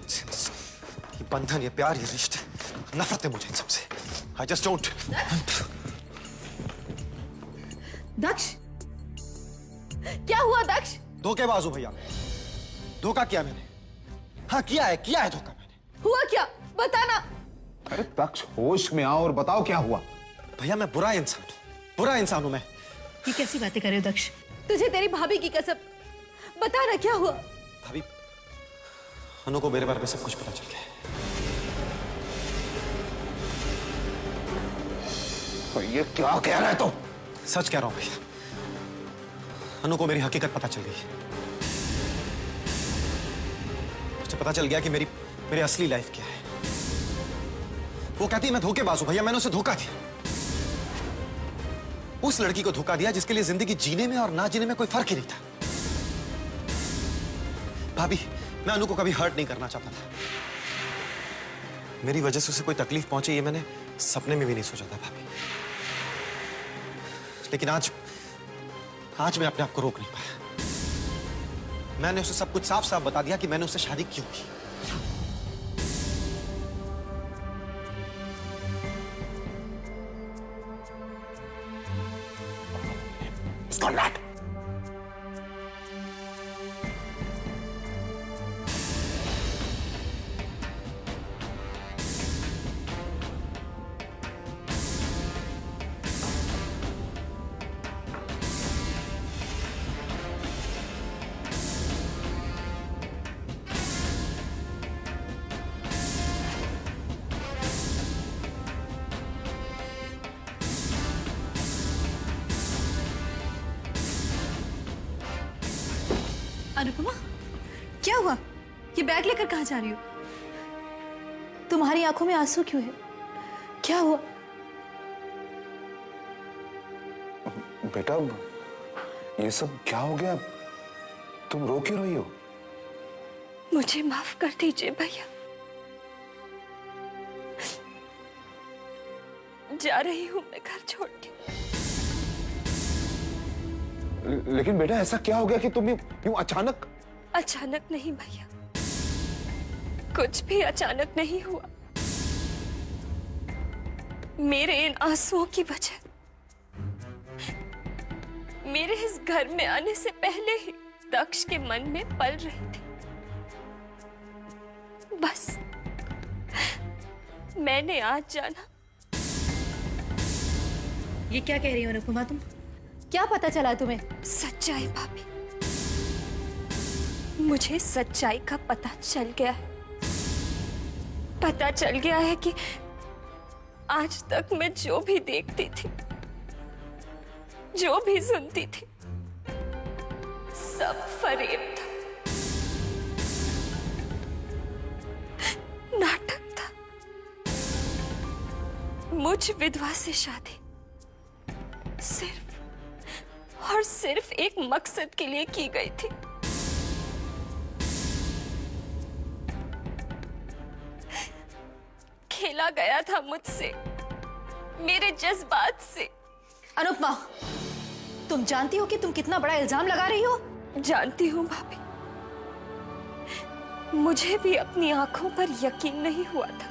ये बंधन, ये प्यार, ये रिश्ते, नफरत है मुझे इन सबसे। I just don't. दक्ष, क्या हुआ दक्ष? धोखेबाज हूं भैया, धोखा किया मैंने। हाँ किया है धोखा मैंने। हुआ क्या? बताना। अरे दक्ष, होश में आओ और बताओ क्या हुआ। भैया मैं बुरा इंसान हूं मैं। ये कैसी बातें कर रहे हो दक्ष? तुझे तेरी भाभी की कसम, बताना क्या हुआ? भाभी, अनु को मेरे बारे में सब कुछ पता चल गया है। तो ये क्या कह रहा है तू? सच कह रहा हूं भैया, अनु को मेरी हकीकत पता चल गई है। मुझे पता चल गया कि मेरी असली लाइफ क्या है। वो कहती है मैं धोखेबाज हूं भैया, मैंने उसे धोखा दिया। उस लड़की को धोखा दिया जिसके लिए जिंदगी जीने में और ना जीने में कोई फर्क ही नहीं था। भाभी, मैं अनु को कभी हर्ट नहीं करना चाहता था। मेरी वजह से उसे कोई तकलीफ पहुंचे ये मैंने सपने में भी नहीं सोचा था भाभी। लेकिन आज मैं अपने आप को रोक नहीं पाया। मैंने उसे सब कुछ साफ साफ बता दिया कि मैंने उससे शादी क्यों की। Conrad! अनुपमा, क्या हुआ? ये बैग लेकर कहाँ जा रही हो? तुम्हारी आंखों में आंसू क्यों है? क्या हुआ? बेटा, ये सब क्या हो गया? तुम रो क्यों रही हो? मुझे माफ कर दीजिए भैया। जा रही हूं मैं घर छोड़ के। लेकिन बेटा, ऐसा क्या हो गया कि तुम यूं अचानक? अचानक नहीं भैया, कुछ भी अचानक नहीं हुआ। मेरे इन आंसुओं की वजह मेरे इस घर में आने से पहले ही दक्ष के मन में पल रही थी। बस मैंने आज जाना। ये क्या कह रही हो अनुपमा तुम? क्या पता चला तुम्हें? सच्चाई भाभी, मुझे सच्चाई का पता चल गया है। पता चल गया है कि आज तक मैं जो भी देखती थी, जो भी सुनती थी, सब फरेब था, नाटक था। मुझ विधवा से शादी सिर्फ और सिर्फ एक मकसद के लिए की गई थी। खेला गया था मुझसे, मेरे जज्बात से। अनुपमा, तुम जानती हो कि तुम कितना बड़ा इल्जाम लगा रही हो? जानती हूँ भाभी, मुझे भी अपनी आंखों पर यकीन नहीं हुआ था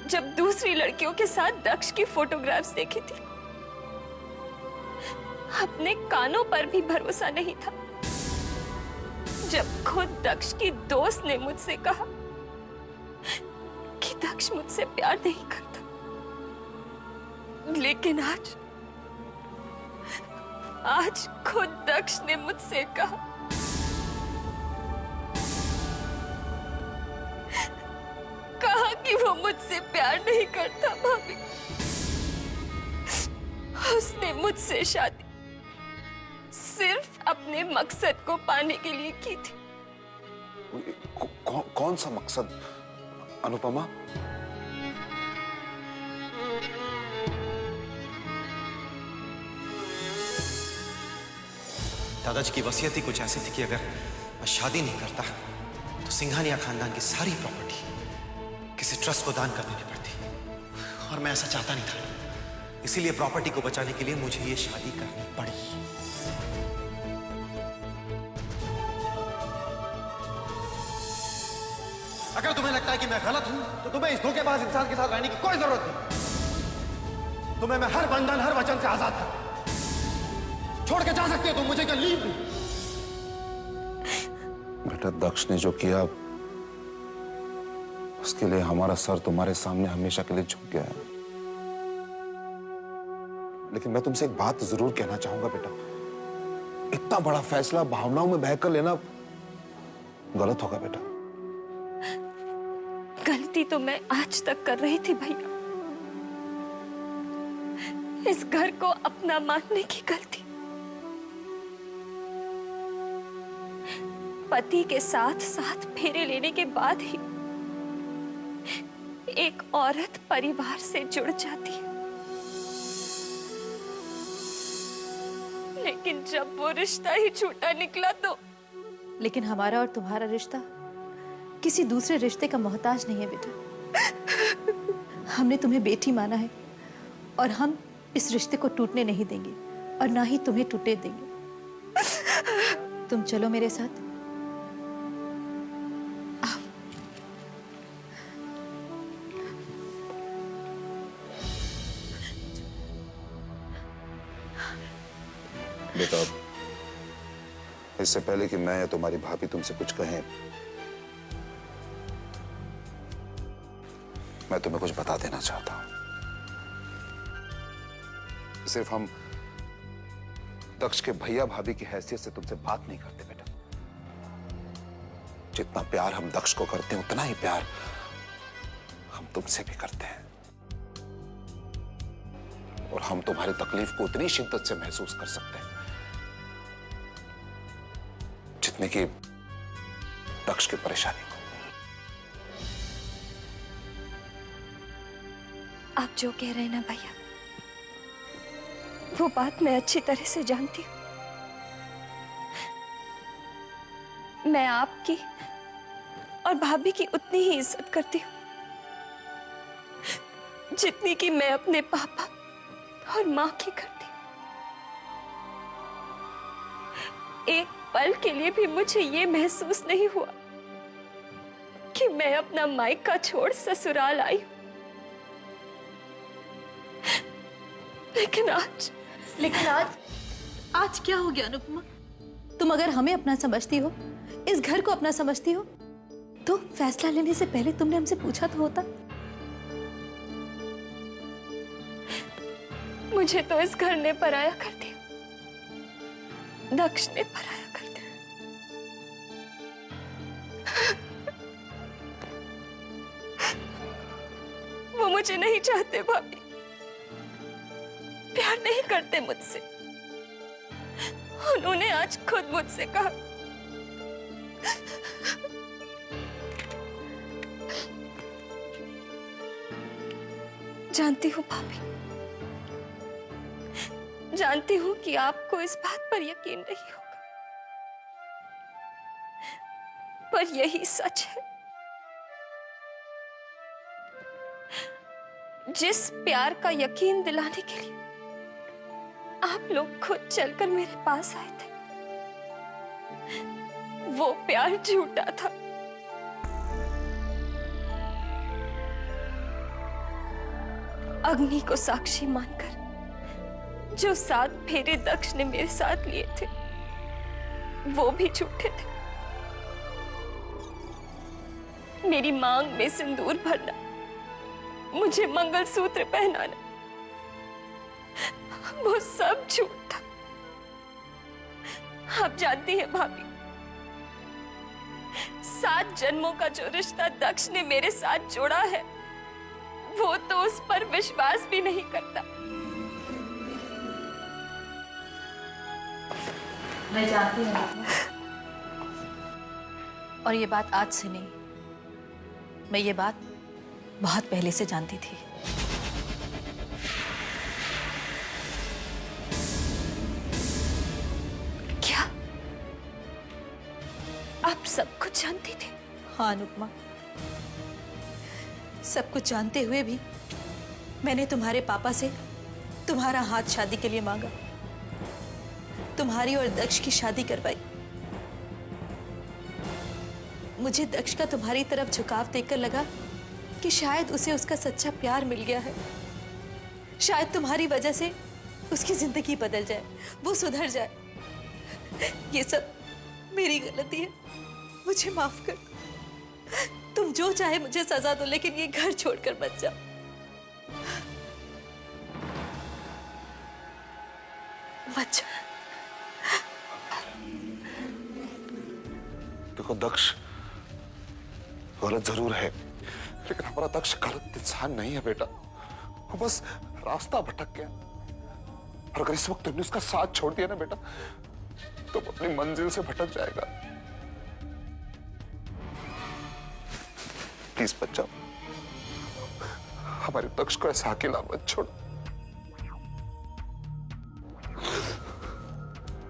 जब दूसरी लड़कियों के साथ दक्ष की फोटोग्राफ्स देखी थी। अपने कानों पर भी भरोसा नहीं था जब खुद दक्ष की दोस्त ने मुझसे कहा कि दक्ष मुझसे प्यार नहीं करता। लेकिन आज खुद दक्ष ने मुझसे कहा कि वो मुझसे प्यार नहीं करता। भाभी, उसने मुझसे शादी सिर्फ अपने मकसद को पाने के लिए की थी। कौन सा मकसद अनुपमा? दादाजी की वसीयत ही कुछ ऐसी थी कि अगर मैं शादी नहीं करता तो सिंघानिया खानदान की सारी प्रॉपर्टी किसी ट्रस्ट को दान कर देनी पड़ती, और मैं ऐसा चाहता नहीं था। इसीलिए प्रॉपर्टी को बचाने के लिए मुझे ये शादी करनी पड़ी। अगर तुम्हें लगता है कि मैं गलत हूं तो तुम्हें इस धोखेबाज इंसान के साथ रहने की कोई जरूरत नहीं। तुम्हें मैं हर बंधन हर वचन से आजाद कर छोड़ के जा सकते हो तुम मुझे क्या लीव। बेटा दक्ष ने जो किया उसके लिए हमारा सर तुम्हारे सामने हमेशा के लिए झुक गया है। लेकिन मैं तुमसे एक बात जरूर कहना चाहूंगा बेटा, इतना बड़ा फैसला भावनाओं में बहकर लेना गलत होगा बेटा। गलती तो मैं आज तक कर रही थी भैया, इस घर को अपना मानने की गलती। पति के साथ साथ फेरे लेने के बाद ही एक औरत परिवार से जुड़ जाती है, लेकिन जब वो रिश्ता ही झूठा निकला तो। लेकिन हमारा और तुम्हारा रिश्ता किसी दूसरे रिश्ते का मोहताज नहीं है बेटा। हमने तुम्हें बेटी माना है और हम इस रिश्ते को टूटने नहीं देंगे और ना ही तुम्हें टूटने देंगे। तुम चलो मेरे साथ। बेटा इससे पहले कि मैं या तुम्हारी भाभी तुमसे कुछ कहें, मैं तुम्हें कुछ बता देना चाहता हूं। सिर्फ हम दक्ष के भैया भाभी की हैसियत से तुमसे बात नहीं करते बेटा। जितना प्यार हम दक्ष को करते हैं उतना ही प्यार हम तुमसे भी करते हैं, और हम तुम्हारी तकलीफ को उतनी शिद्दत से महसूस कर सकते हैं जितने की दक्ष की परेशानी को। आप जो कह रहे हैं ना भैया, वो बात मैं अच्छी तरह से जानती हूँ। मैं आपकी और भाभी की उतनी ही इज्जत करती हूँ जितनी कि मैं अपने पापा और मां की करती हूँ। एक पल के लिए भी मुझे ये महसूस नहीं हुआ कि मैं अपना मायका छोड़ ससुराल आई हूं। लेकिन आज क्या हो गया अनुपमा? तुम अगर हमें अपना समझती हो, इस घर को अपना समझती हो, तो फैसला लेने से पहले तुमने हमसे पूछा तो होता। मुझे तो इस घर ने पराया कर दिया, दक्ष ने पराया कर दिया। वो मुझे नहीं चाहते भाभी, प्यार नहीं करते मुझसे। उन्होंने आज खुद मुझसे कहा जानती हूँ भाभी, जानती हूँ कि आपको इस बात पर यकीन नहीं होगा, पर यही सच है। जिस प्यार का यकीन दिलाने के लिए आप लोग खुद चलकर मेरे पास आए थे, वो प्यार झूठा था। अग्नि को साक्षी मानकर जो 7 फेरे दक्ष ने मेरे साथ लिए थे, वो भी झूठे थे। मेरी मांग में सिंदूर भरना, मुझे मंगलसूत्र पहनाना, वो सब झूठ था। आप जानती हैं भाभी, 7 जन्मों का जो रिश्ता दक्ष ने मेरे साथ जोड़ा है, वो तो उस पर विश्वास भी नहीं करता। मैं जानती हूँ, और ये बात आज से नहीं, मैं ये बात बहुत पहले से जानती थी। क्या आप सब कुछ जानती थी? हाँ अनुपमा, सब कुछ जानते हुए भी मैंने तुम्हारे पापा से तुम्हारा हाथ शादी के लिए मांगा, तुम्हारी और दक्ष की शादी करवाई। मुझे दक्ष का तुम्हारी तरफ झुकाव देखकर लगा कि शायद उसे उसका सच्चा प्यार मिल गया है। शायद तुम्हारी वजह से उसकी जिंदगी बदल जाए, वो सुधर जाए। ये सब मेरी गलती है, मुझे माफ कर दो। तुम जो चाहे मुझे सजा दो, लेकिन ये घर छोड़कर मत जाओ। मत जाओ। देखो दक्ष गलत जरूर है, लेकिन हमारा दक्ष गलत इंसान नहीं है बेटा। वो बस रास्ता भटक गया, और अगर इस वक्त तुमने उसका साथ छोड़ दिया ना बेटा, तो वो अपनी मंजिल से भटक जाएगा। प्लीज बच्चा, हमारे दक्ष को ऐसा अकेला मत छोड़ो।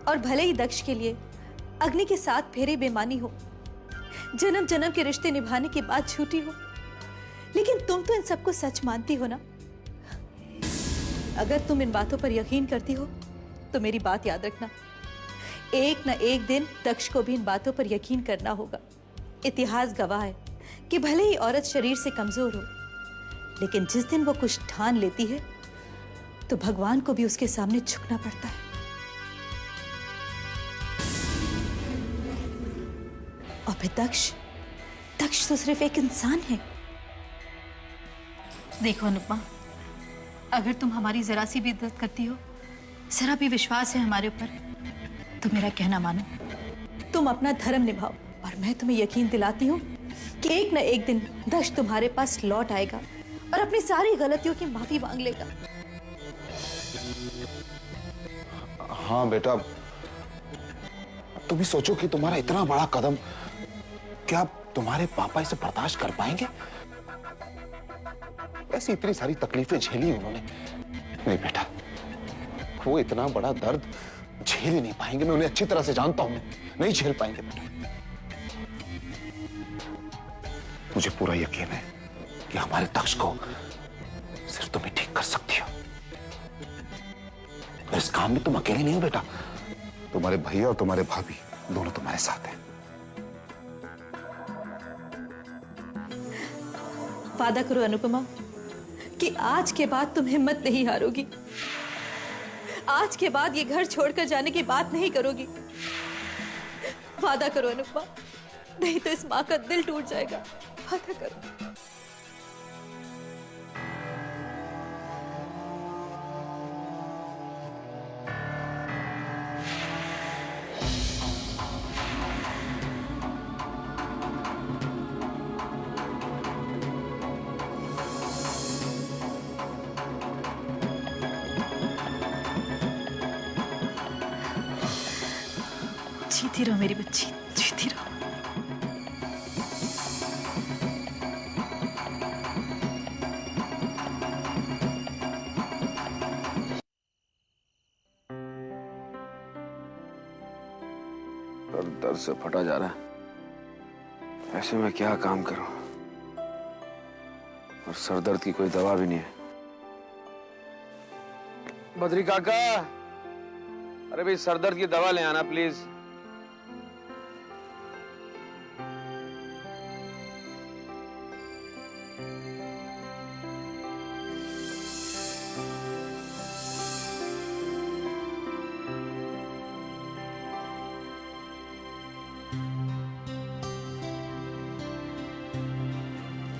और भले ही दक्ष के लिए अग्नि के साथ फेरे बेमानी हो, जन्म जन्म के रिश्ते निभाने की बात झूठी हो, लेकिन तुम तो इन सबको सच मानती हो ना। अगर तुम इन बातों पर यकीन करती हो तो मेरी बात याद रखना, एक न एक दिन दक्ष को भी इन बातों पर यकीन करना होगा। इतिहास गवाह है कि भले ही औरत शरीर से कमजोर हो, लेकिन जिस दिन वो कुछ ठान लेती है तो भगवान को भी उसके सामने झुकना पड़ता है। और फिर दक्ष तो सिर्फ एक इंसान है। देखो अनुपमा, अगर तुम हमारी जरा सी भी इज्जत करती हो, जरा भी विश्वास है हमारे ऊपर, तो मेरा कहना मानो, तुम अपना धर्म निभाओ। और मैं तुम्हें यकीन दिलाती हूँ कि एक न एक दिन दक्ष तुम्हारे पास लौट आएगा और अपनी सारी गलतियों की माफी मांग लेगा। हाँ बेटा, तुम भी सोचो कि तुम्हारा इतना बड़ा कदम, क्या तुम्हारे पापा इसे बर्दाश्त कर पाएंगे? ऐसी इतनी सारी तकलीफें झेली उन्होंने। नहीं बेटा, वो इतना बड़ा दर्द झेल ही नहीं पाएंगे। मैं उन्हें अच्छी तरह से जानता हूं, नहीं झेल पाएंगे बेटा। मुझे पूरा यकीन है कि हमारे दक्ष को सिर्फ तुम ही ठीक कर सकती हो। और इस काम में तुम अकेले नहीं हो बेटा, तुम्हारे भैया और तुम्हारे भाभी दोनों तुम्हारे साथ हैं। वादा करो अनुपमा कि आज के बाद तुम हिम्मत नहीं हारोगी, आज के बाद ये घर छोड़कर जाने की बात नहीं करोगी। वादा करो अनुपमा, नहीं तो इस माँ का दिल टूट जाएगा। वादा करो। जीती रहो मेरी बच्ची, जीती रहो। दर्द से फटा जा रहा है। ऐसे में क्या काम करूं? और सर दर्द की कोई दवा भी नहीं है। बद्री काका, अरे भाई सर दर्द की दवा ले आना प्लीज।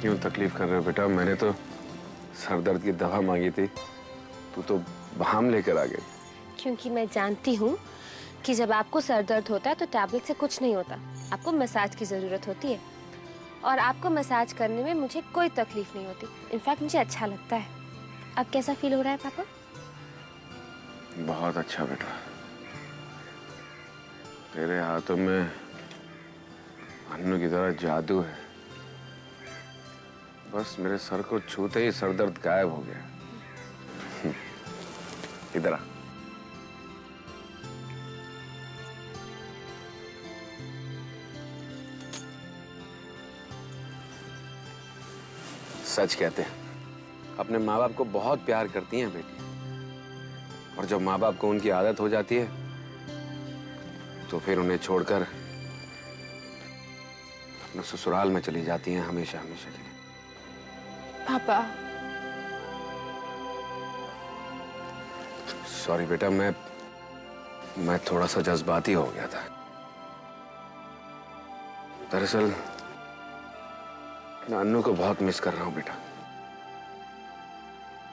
क्यों तकलीफ कर रहे हो बेटा? मैंने तो सर दर्द की दवा मांगी थी, तू तो बहाम लेकर आ गई। क्योंकि मैं जानती हूँ कि जब आपको सर दर्द होता है तो टैबलेट से कुछ नहीं होता, आपको मसाज की ज़रूरत होती है। और आपको मसाज करने में मुझे कोई तकलीफ नहीं होती, इनफैक्ट मुझे अच्छा लगता है। अब कैसा फील हो रहा है पापा? बहुत अच्छा बेटा, तेरे हाथों में अन्नू की तरह जादू है। बस मेरे सर को छूते ही सर दर्द गायब हो गया। इधर आ। सच कहते हैं, अपने माँ बाप को बहुत प्यार करती हैं बेटी, और जब माँ बाप को उनकी आदत हो जाती है तो फिर उन्हें छोड़कर अपने ससुराल में चली जाती हैं हमेशा हमेशा के लिए। पापा, सॉरी बेटा, मैं थोड़ा सा जज्बाती हो गया था। दरअसल मैं अन्नू को बहुत मिस कर रहा हूं बेटा,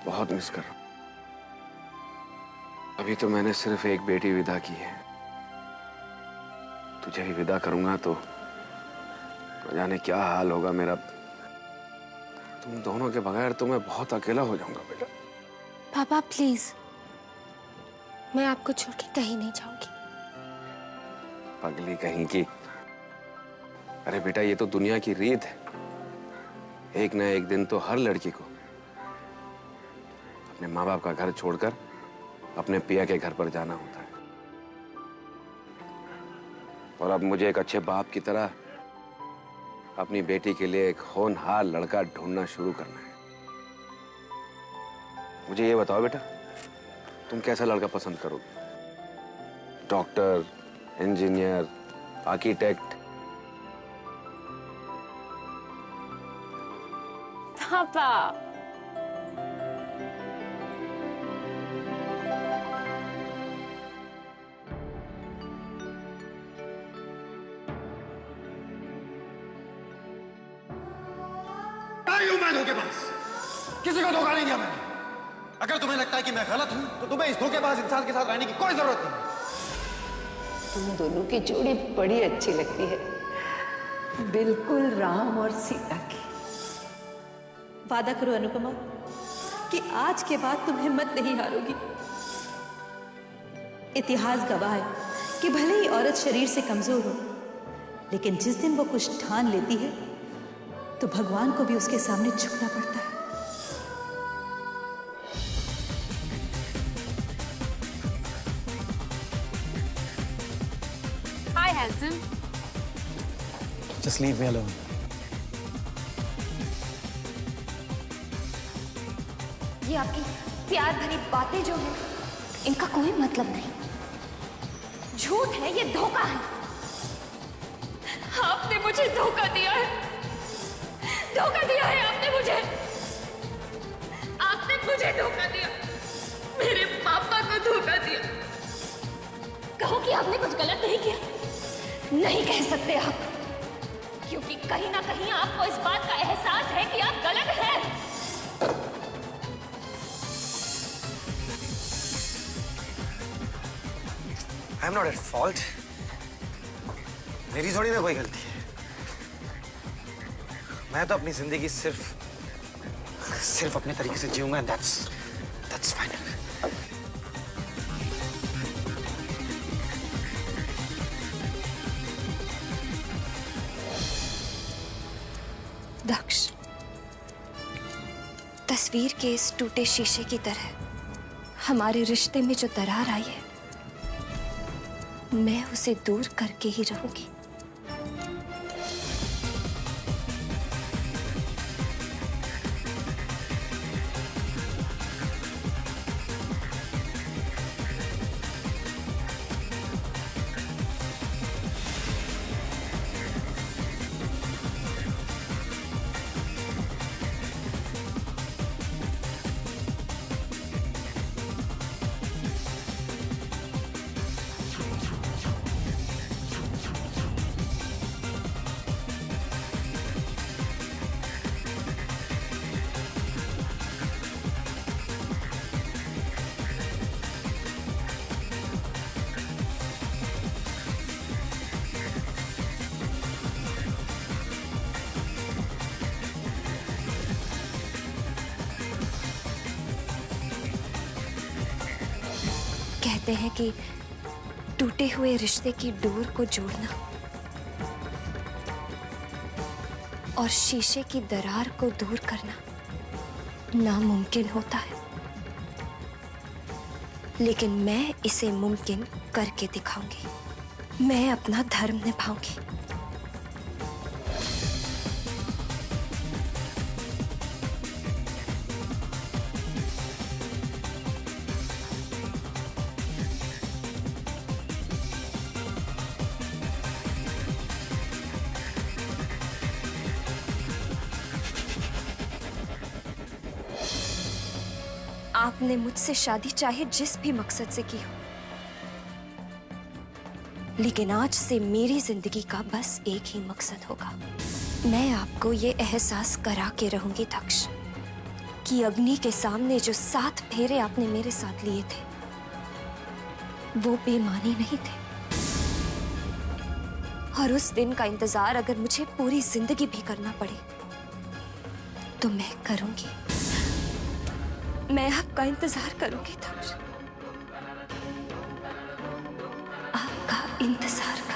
बहुत मिस कर रहा हूं। अभी तो मैंने सिर्फ एक बेटी विदा की है, तुझे भी विदा करूंगा तो न जाने क्या हाल होगा मेरा। तुम दोनों के बगैर तो मैं बहुत अकेला हो जाऊंगा बेटा। पापा प्लीज, मैं आपको छोड़ के कहीं नहीं जाऊंगी। पगली कहीं की। अरे बेटा, ये तो दुनिया की रीत है, एक ना एक दिन तो हर लड़की को अपने माँ बाप का घर छोड़कर अपने पिया के घर पर जाना होता है। और अब मुझे एक अच्छे बाप की तरह अपनी बेटी के लिए एक होनहार लड़का ढूंढना शुरू करना है। मुझे ये बताओ बेटा, तुम कैसा लड़का पसंद करोगे? Doctor, engineer, architect? पापा, आई हूं मैं धोखेबाज, किसी को धोखा नहीं दिया मैंने। अगर तुम्हें लगता है कि मैं गलत हूं तो तुम्हें इस धोखेबाज इंसान के साथ रहने की कोई जरूरत नहीं। तुम दोनों की जोड़ी बड़ी अच्छी लगती है, बिल्कुल राम और सीता की। वादा करो अनुपमा कि आज के बाद तुम हिम्मत नहीं हारोगी। इतिहास गवाह है कि भले ही औरत शरीर से कमजोर हो, लेकिन जिस दिन वो कुछ ठान लेती है तो भगवान को भी उसके सामने झुकना पड़ता है। हाय handsome. Just leave me alone. ये आपकी प्यार भरी बातें जो है, इनका कोई मतलब नहीं। झूठ है, ये धोखा है। आपने मुझे धोखा दिया है, धोखा दिया है आपने मुझे धोखा दिया, मेरे पापा को धोखा दिया। कहो कि आपने कुछ गलत नहीं किया, नहीं कह सकते आप, क्योंकि कहीं ना कहीं आपको इस बात का एहसास है कि आप गलत हैं। I am not at fault, मेरी थोड़ी ना कोई गलती है। मैं तो अपनी जिंदगी सिर्फ अपने तरीके से जीऊंगा, एंड दैट्स फाइनल। दक्ष, तस्वीर के इस टूटे शीशे की तरह हमारे रिश्ते में जो दरार आई है, मैं उसे दूर करके ही रहूंगी। कहते हैं कि टूटे हुए रिश्ते की डोर को जोड़ना और शीशे की दरार को दूर करना नामुमकिन होता है, लेकिन मैं इसे मुमकिन करके दिखाऊंगी। मैं अपना धर्म निभाऊंगी। आपने मुझसे शादी चाहे जिस भी मकसद से की हो, लेकिन आज से मेरी जिंदगी का बस एक ही मकसद होगा। मैं आपको ये एहसास करा के रहूंगी दक्ष कि अग्नि के सामने जो 7 फेरे आपने मेरे साथ लिए थे वो बेमानी नहीं थे। और उस दिन का इंतजार अगर मुझे पूरी जिंदगी भी करना पड़े तो मैं करूंगी। मैं आपका इंतजार करूंगी दक्ष, आपका इंतजार करूंगी।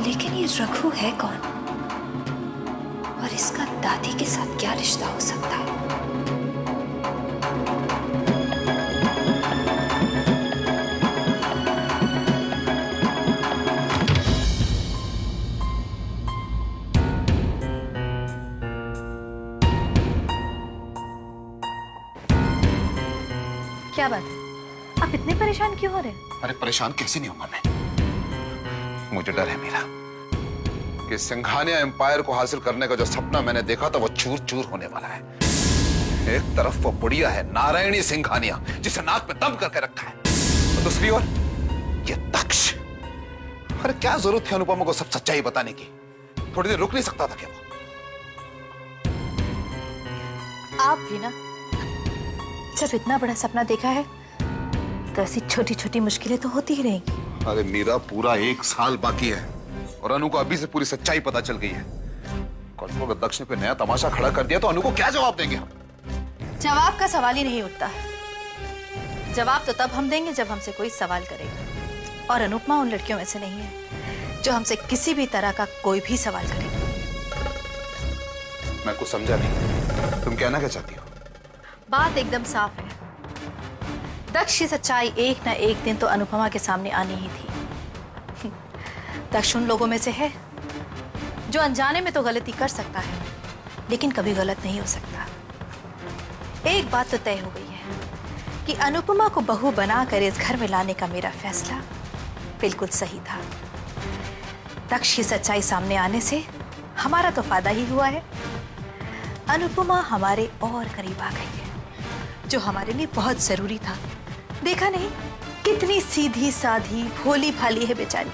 लेकिन ये रघु है कौन और इसका दादी के साथ क्या रिश्ता हो सकता है? क्या बात है, आप इतने परेशान क्यों हो रहे हैं? अरे परेशान कैसे नहीं होगा मैं। मुझे डर है मेरा कि सिंघानिया एम्पायर को हासिल करने का जो सपना मैंने देखा था वो चूर चूर होने वाला है। एक तरफ वो बुढ़िया है नारायणी सिंघानिया जिसे नाक में दम करके रखा है, और दूसरी ओर ये दक्ष। अरे क्या जरूरत थी अनुपमा को सब सच्चाई बताने की? थोड़ी देर रुक नहीं सकता था क्या वो? आप भी ना, जब इतना बड़ा सपना देखा है तो ऐसी छोटी छोटी मुश्किलें तो होती ही रहेंगी। अरे मेरा पूरा 1 साल बाकी है और अनु को अभी से पूरी सच्चाई पता चल गई है। कल को अगर दक्ष ने कोई नया तमाशा खड़ा कर दिया तो अनु को क्या जवाब देंगे हम? जवाब का सवाल ही नहीं उठता। जवाब तो तब हम देंगे जब हमसे कोई सवाल करेगा, और अनुपमा उन लड़कियों में से नहीं है जो हमसे किसी भी तरह का कोई भी सवाल करेगी। मैं कुछ समझा नहीं, तुम कहना क्या चाहती हो? बात एकदम साफ है, दक्ष की सच्चाई एक ना एक दिन तो अनुपमा के सामने आनी ही थी। दक्ष उन लोगों में से है जो अनजाने में तो गलती कर सकता है लेकिन कभी गलत नहीं हो सकता। एक बात तो तय हो गई है कि अनुपमा को बहू बनाकर इस घर में लाने का मेरा फैसला बिल्कुल सही था। दक्ष की सच्चाई सामने आने से हमारा तो फायदा ही हुआ है, अनुपमा हमारे और करीब आ गई है, जो हमारे लिए बहुत जरूरी था। देखा नहीं कितनी सीधी साधी भोली भाली है बेचारी,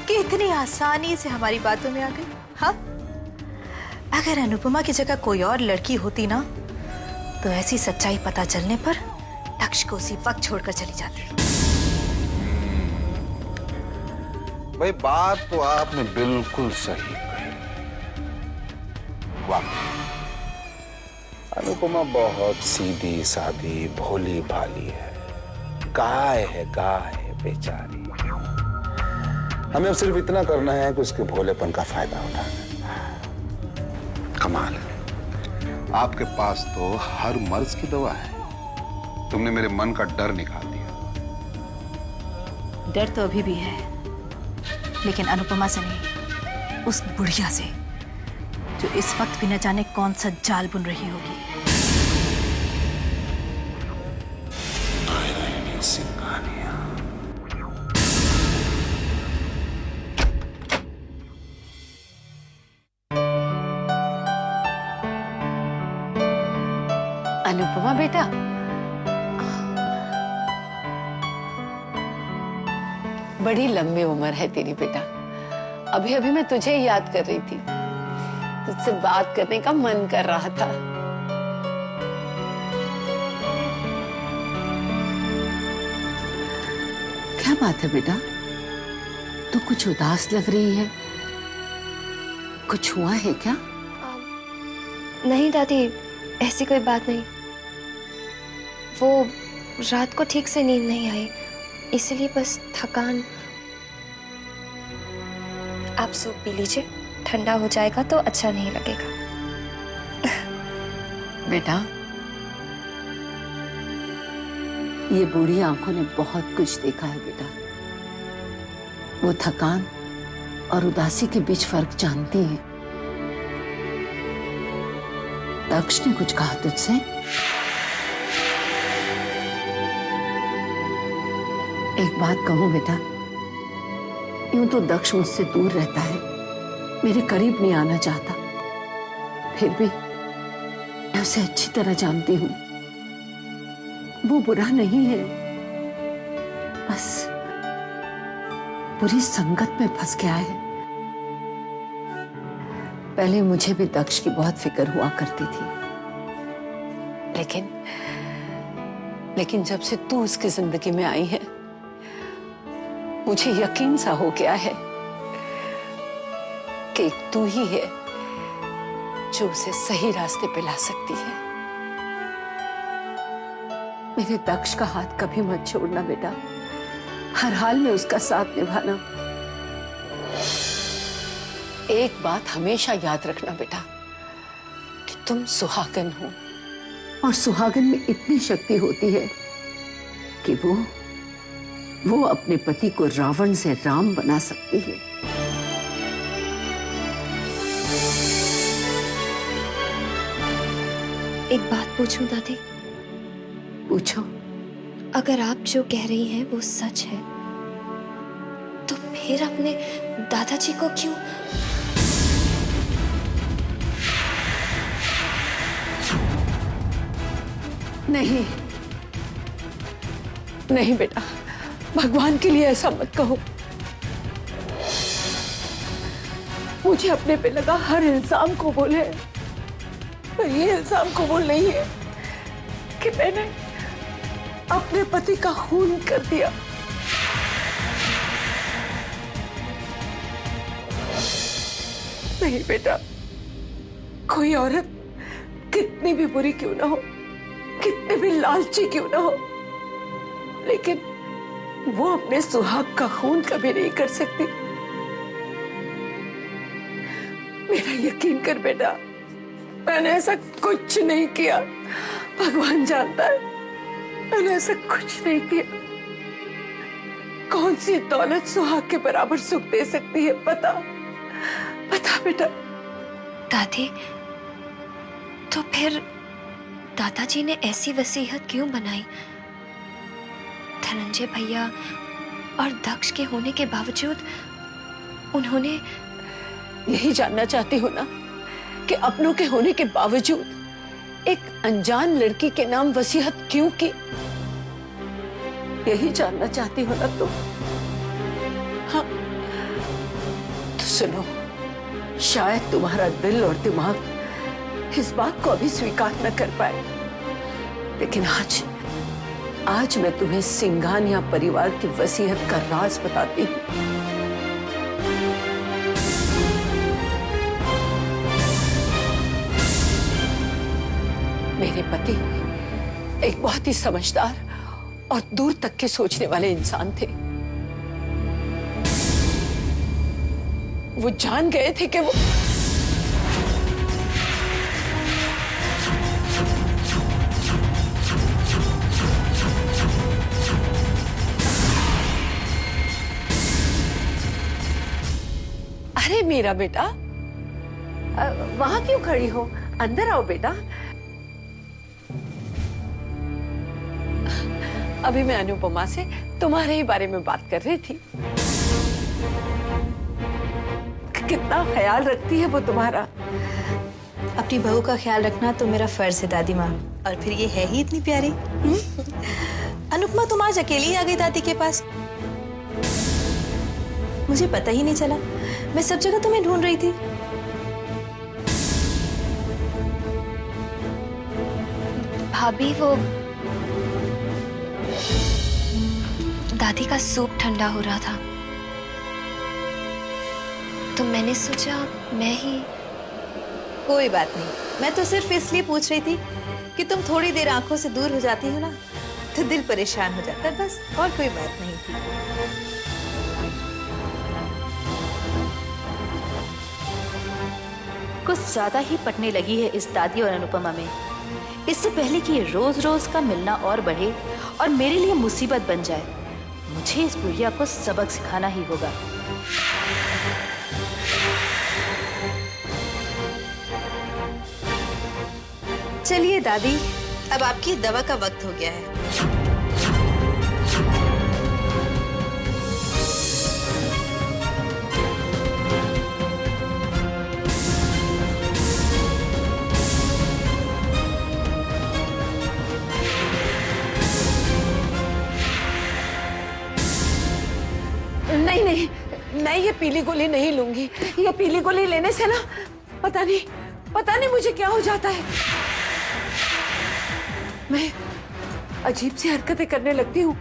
कि इतनी आसानी से हमारी बातों में आ गई। हाँ, अगर अनुपमा की जगह कोई और लड़की होती ना तो ऐसी सच्चाई पता चलने पर दक्ष को उसी वक्त छोड़कर चली जाती। भाई बात तो आपने बिल्कुल सही कही। वाकई अनुपमा बहुत सीधी सादी भोली भाली है, गाय है बेचारी। हमें अब सिर्फ इतना करना है कि उसके भोलेपन का फायदा उठाना है। कमाल है, आपके पास तो हर मर्ज की दवा है। तुमने मेरे मन का डर निकाल दिया। डर तो अभी भी है, लेकिन अनुपमा से नहीं, उस बुढ़िया से जो इस वक्त भी न जाने कौन सा जाल बुन रही होगी। सिंघानिया। अनुपमा बेटा, बड़ी लंबी उम्र है तेरी बेटा। अभी अभी मैं तुझे ही याद कर रही थी, तुझसे बात करने का मन कर रहा था। क्या बात है बेटा, तू कुछ उदास लग रही है? कुछ हुआ है क्या? नहीं दादी, ऐसी कोई बात नहीं। वो रात को ठीक से नींद नहीं आई, इसलिए बस थकान। आप सूप पी लीजिए, ठंडा हो जाएगा तो अच्छा नहीं लगेगा। बेटा ये बूढ़ी आंखों ने बहुत कुछ देखा है बेटा। वो थकान और उदासी के बीच फर्क जानती है। दक्ष ने कुछ कहा तुझसे? एक बात कहूं बेटा, यूं तो दक्ष मुझसे दूर रहता है, मेरे करीब नहीं आना चाहता। फिर भी मैं उसे अच्छी तरह जानती हूं। वो बुरा नहीं है, बस बुरी संगत में फंस गया है। पहले मुझे भी दक्ष की बहुत फिक्र हुआ करती थी, लेकिन जब से तू उसकी जिंदगी में आई है, मुझे यकीन सा हो गया है कि एक तू ही है जो उसे सही रास्ते पे ला सकती है। मेरे दक्ष का हाथ कभी मत छोड़ना बेटा, हर हाल में उसका साथ निभाना। एक बात हमेशा याद रखना बेटा कि तुम सुहागन हो, और सुहागन में इतनी शक्ति होती है कि वो अपने पति को रावण से राम बना सकती है। एक बात पूछूं दादी? पूछो। अगर आप जो कह रही हैं वो सच है, तो फिर अपने दादाजी को क्यों? नहीं नहीं बेटा, भगवान के लिए ऐसा मत कहो। मुझे अपने पे लगा हर इल्जाम कबूल है, पर ये इल्जाम कबूल नहीं है कि मैंने अपने पति का खून कर दिया। नहीं बेटा, कोई औरत कितनी भी बुरी क्यों ना हो, कितनी भी लालची क्यों ना हो, लेकिन वो अपने सुहाग का खून कभी नहीं कर सकती। मेरा यकीन कर बेटा, मैंने ऐसा कुछ नहीं किया। भगवान जानता है, मैंने ऐसा कुछ नहीं किया। कौन सी दौलत सुहाग के बराबर सुख दे सकती है? बता बेटा। दादी, तो फिर दादाजी ने ऐसी वसीयत क्यों बनाई? धनंजय भैया और दक्ष के होने के बावजूद उन्होंने... यही जानना चाहती हो ना कि अपनों के होने के बावजूद एक अनजान लड़की के नाम वसीयत क्यों की? यही जानना चाहती हो ना तुम? हाँ तो सुनो, शायद तुम्हारा दिल और दिमाग इस बात को अभी स्वीकार न कर पाए, लेकिन आज मैं तुम्हें सिंघानिया परिवार की वसीयत का राज बताती हूँ। मेरे पति एक बहुत ही समझदार और दूर तक के सोचने वाले इंसान थे। वो जान गए थे कि वो अरे मेरा बेटा, वहां क्यों खड़ी हो? अंदर आओ बेटा। अभी मैं अनुपमा से तुम्हारे ही बारे में बात कर रही थी। कितना ख्याल रखती है वो तुम्हारा। अपनी बहू का ख्याल रखना तो मेरा फर्ज है दादी माँ, और फिर ये है ही इतनी प्यारी। अनुपमा तुम आज अकेली ही आ गई दादी के पास? मुझे पता ही नहीं चला, मैं सब जगह तुम्हें ढूंढ रही थी। भाभी, वो दादी का सूप ठंडा हो रहा था, तो मैंने सोचा मैं ही... कोई बात नहीं, मैं तो सिर्फ इसलिए पूछ रही थी कि तुम थोड़ी देर आंखों से दूर हो जाती हो ना, तो दिल परेशान हो जाता है, बस, और कोई बात नहीं थी। कुछ ज्यादा ही पटने लगी है इस दादी और अनुपमा में। इससे पहले कि ये रोज रोज का मिलना और बढ़े और मेरे लिए मुसीबत बन जाए, मुझे इस बुढ़िया को सबक सिखाना ही होगा। चलिए दादी, अब आपकी दवा का वक्त हो गया है। नहीं नहीं, मैं ये पीली गोली नहीं लूंगी। ये पीली गोली लेने से ना पता नहीं मुझे क्या हो जाता है। मैं अजीब सी हरकतें करने लगती हूँ,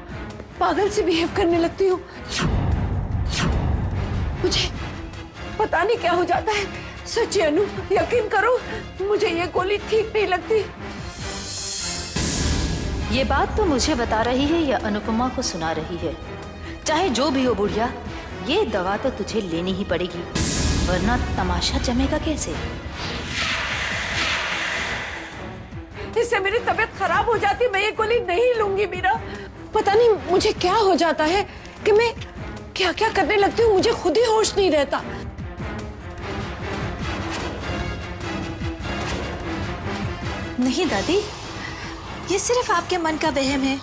पागल से बिहेव करने लगती हूँ। मुझे पता नहीं क्या हो जाता है। सच्ची अनु, यकीन करो, मुझे ये गोली ठीक नहीं लगती। ये बात तो मुझे बता रही है या अनुपमा को सुना रही है? चाहे जो भी हो बुढ़िया, ये दवा तो तुझे लेनी ही पड़ेगी, वरना तमाशा जमेगा कैसे? इससे मेरी तबीयत खराब हो जाती। मैं ये गोली नहीं लूंगी मीरा। पता नहीं मुझे क्या हो जाता है कि मैं क्या क्या करने लगती हूँ, मुझे खुद ही होश नहीं रहता। नहीं दादी, ये सिर्फ आपके मन का वहम है।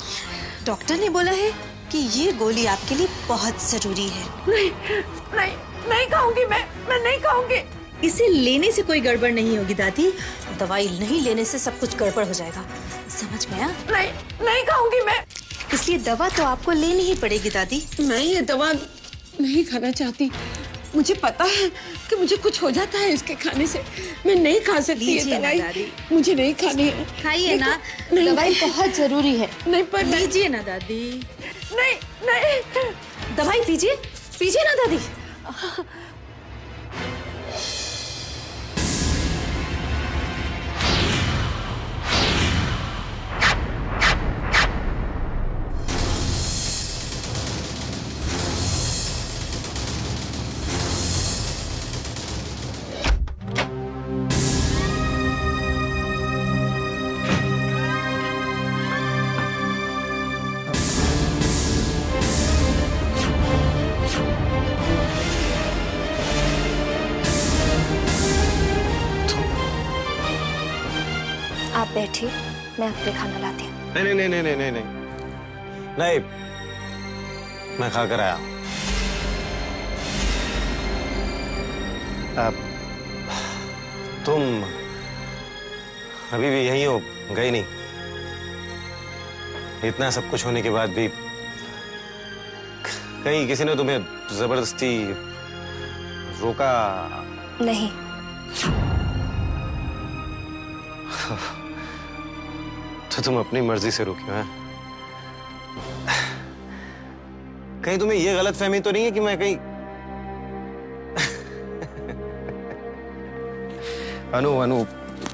डॉक्टर ने बोला है कि ये गोली आपके लिए बहुत जरूरी है। नहीं नहीं, नहीं खाऊंगी मैं नहीं खाऊंगी। इसे लेने से कोई गड़बड़ नहीं होगी दादी। दवाई नहीं लेने से सब कुछ गड़बड़ हो जाएगा, समझ में आया? नहीं नहीं खाऊंगी मैं। इसलिए दवा तो आपको लेनी ही पड़ेगी दादी। मैं ये दवा नहीं खाना चाहती। मुझे पता है कि मुझे कुछ हो जाता है इसके खाने से। मैं नहीं खा सकती ये लीजिए ना दवाई। दादी। मुझे नहीं खानी है। खाइए ना, नहीं, दवाई बहुत जरूरी है। नहीं पर लीजिए ना दादी, नहीं नहीं। दवाई पीजिए, पीजिए ना दादी। आप बैठिए, मैं आपके खाना लाती हूँ। नहीं नहीं नहीं नहीं नहीं नहीं नहीं, मैं खा कर आया। अब तुम अभी भी यहीं हो, गई नहीं? इतना सब कुछ होने के बाद भी कहीं किसी ने तुम्हें जबरदस्ती रोका? नहीं। तो तुम अपनी मर्जी से रुकी हो? कहीं तुम्हें यह गलत फहमी तो नहीं है कि मैं कहीं अनु,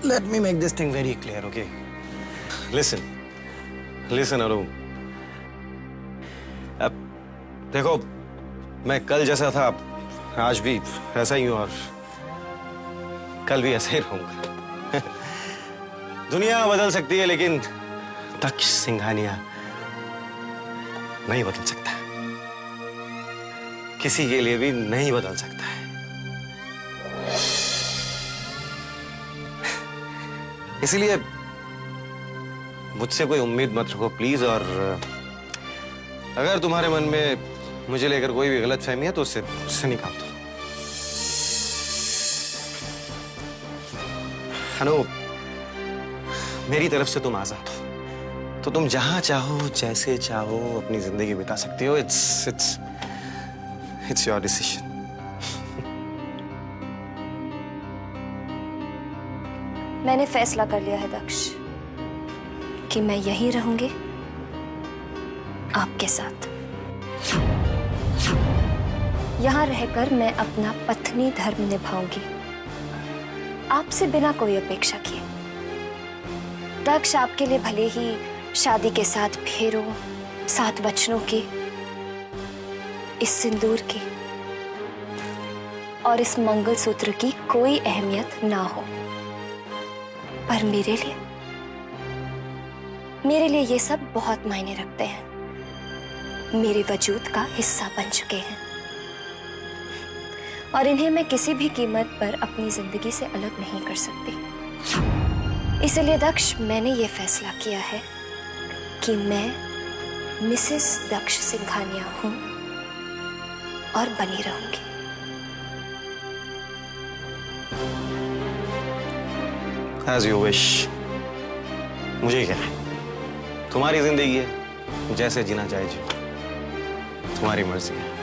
let me make this thing very clear, okay? Listen, अनु। अब देखो, मैं कल जैसा था आज भी ऐसा ही हूं और कल भी ऐसा ही रहूंगा। दुनिया बदल सकती है लेकिन दक्ष सिंघानिया नहीं बदल सकता, किसी के लिए भी नहीं बदल सकता है। इसीलिए मुझसे कोई उम्मीद मत रखो प्लीज, और अगर तुम्हारे मन में मुझे लेकर कोई भी गलत फहमी है तो उससे निकाल दो। अनु, मेरी तरफ से तुम आजाद हो, तो तुम जहां चाहो जैसे चाहो अपनी जिंदगी बिता सकती हो। It's your decision. मैंने फैसला कर लिया है दक्ष कि मैं यहीं रहूंगी आपके साथ। यहाँ रहकर मैं अपना पत्नी धर्म निभाऊंगी, आपसे बिना कोई अपेक्षा किए। दक्ष आपके लिए भले ही शादी के 7 फेरों, 7 वचनों की, इस सिंदूर की और इस मंगलसूत्र की कोई अहमियत ना हो, पर मेरे लिए मेरे लिए ये सब बहुत मायने रखते हैं, मेरे वजूद का हिस्सा बन चुके हैं और इन्हें मैं किसी भी कीमत पर अपनी जिंदगी से अलग नहीं कर सकती। इसलिए दक्ष, मैंने ये फैसला किया है कि मैं मिसेस दक्ष सिंघानिया हूं और बनी रहूंगी। As you wish। मुझे क्या है, तुम्हारी जिंदगी है, जैसे जीना चाहे जी, तुम्हारी मर्जी है।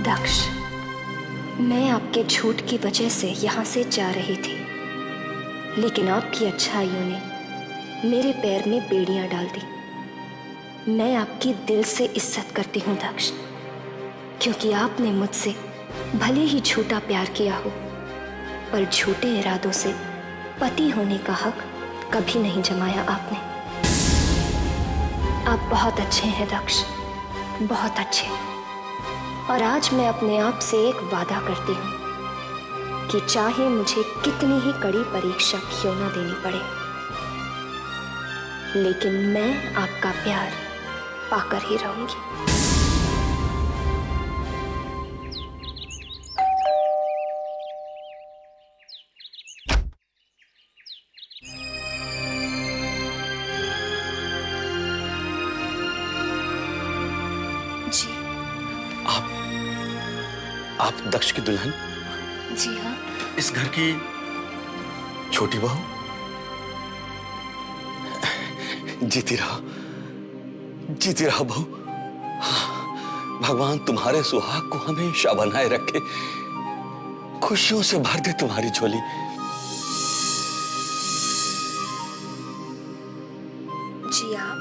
दक्ष, मैं आपके झूठ की वजह से यहाँ से जा रही थी, लेकिन आपकी अच्छाइयों ने मेरे पैर में बेड़ियां डाल दी। मैं आपकी दिल से इज्जत करती हूँ दक्ष, क्योंकि आपने मुझसे भले ही झूठा प्यार किया हो, पर झूठे इरादों से पति होने का हक कभी नहीं जमाया आपने। आप बहुत अच्छे हैं दक्ष, बहुत अच्छे। और आज मैं अपने आप से एक वादा करती हूँ कि चाहे मुझे कितनी ही कड़ी परीक्षा क्यों ना देनी पड़े, लेकिन मैं आपका प्यार पाकर ही रहूंगी। जी आप दक्ष की दुल्हन? जी हाँ। इस घर की छोटी बहू? जीती रहो बहू। हाँ, भगवान तुम्हारे सुहाग को हमेशा बनाए रखे, खुशियों से भर दे तुम्हारी झोली। जी आप?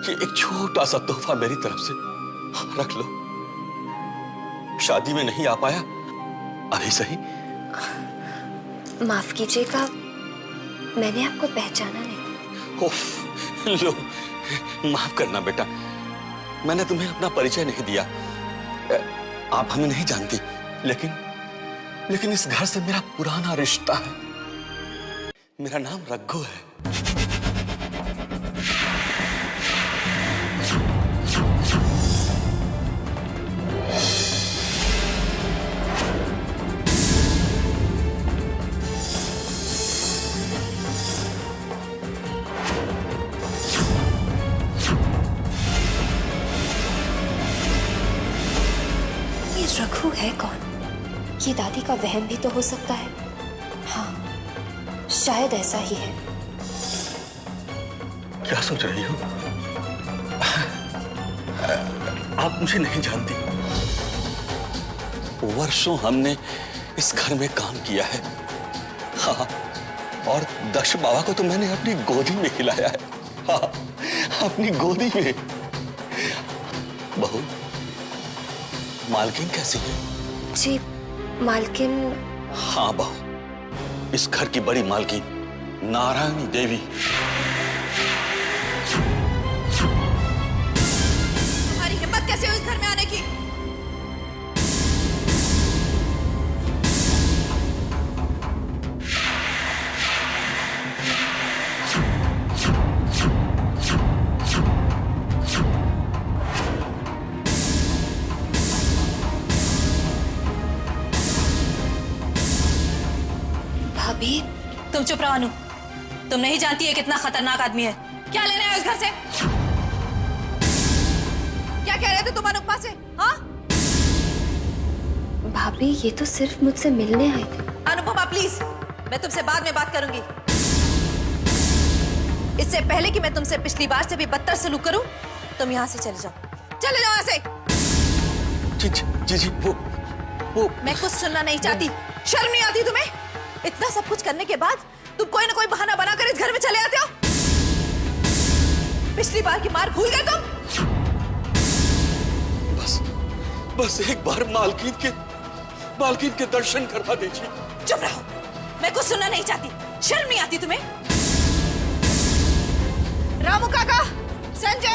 ये एक छोटा सा तोहफा मेरी तरफ से, रख लो। शादी में नहीं आ पाया, अभी सही। माफ कीजिएगा, मैंने आपको पहचाना नहीं। ओफ, लो, माफ करना बेटा, मैंने तुम्हें अपना परिचय नहीं दिया। आप हमें नहीं जानती, लेकिन इस घर से मेरा पुराना रिश्ता है। मेरा नाम रघु है। रघु है कौन? ये दादी का वहम भी तो हो सकता है। हाँ, शायद ऐसा ही है। क्या सोच रही हो? आप मुझे नहीं जानती। वर्षों हमने इस घर में काम किया है। हाँ, और दक्ष बाबा को तो मैंने अपनी गोदी में खिलाया है। हाँ, अपनी गोदी में। बहू, मालकिन कैसी है? जी, मालकिन। हाँ बहू, इस घर की बड़ी मालकिन नारायणी देवी। तुम्हारी हिम्मत कैसे हुई इस घर में आने की? भाभी, तुम चुप रहो अनु। तुम नहीं जानती है कितना खतरनाक आदमी है। क्या लेने आए उस घर से? क्या कह रहे थे तुम अनुपमा से? हाँ? भाभी, ये तो सिर्फ मुझसे मिलने आए थे। अनुपमा प्लीज, मैं तुमसे बाद में बात करूंगी। इससे पहले कि मैं तुमसे पिछली बार से भी बदतर सलूक करूं, तुम यहाँ से चले जाओ। चले जाओ यहाँ से। जी, वो मैं कुछ सुनना नहीं चाहती। शर्म नहीं आती तुम्हें? इतना सब कुछ करने के बाद तुम कोई ना कोई बहाना बनाकर इस घर में चले आते हो। पिछली बार की मार भूल गए तुम? बस एक बार मालकिन के दर्शन करवा दीजिए। चुप रहो, मैं कुछ सुनना नहीं चाहती। शर्म नहीं आती तुम्हें? रामू काका, संजय